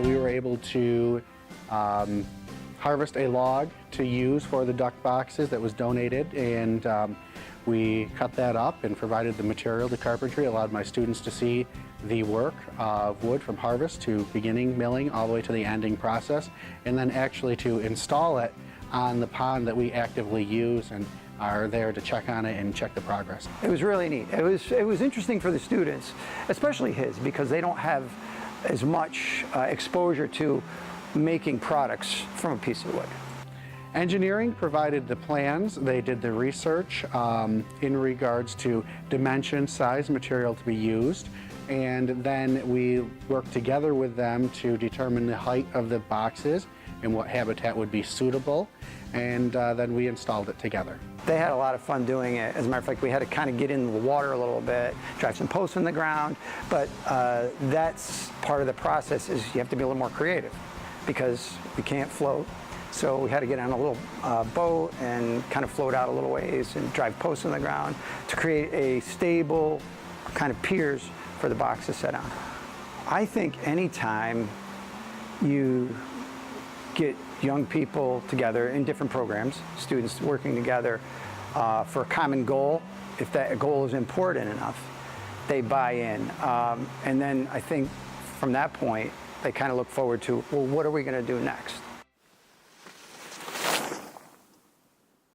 We were able to harvest a log to use for the duck boxes that was donated, and we cut that up and provided the material to carpentry, allowed my students to see the work of wood from harvest to beginning milling all the way to the ending process, and then actually to install it on the pond that we actively use and are there to check on it and check the progress. It was really neat. It was interesting for the students, especially his, because they don't have as much exposure to making products from a piece of wood. Engineering provided the plans. They did the research in regards to dimension, size, material to be used, and then we worked together with them to determine the height of the boxes and what habitat would be suitable, and then we installed it together. They had a lot of fun doing it. As a matter of fact, we had to kind of get in the water a little bit, drive some posts in the ground, but that's part of the process, is you have to be a little more creative because we can't float. So we had to get on a little boat and kind of float out a little ways and drive posts in the ground to create a stable kind of piers for the box to sit on. I think anytime you get young people together in different programs, students working together for a common goal, if that goal is important enough, they buy in. And then I think from that point, they kind of look forward to, well, what are we going to do next?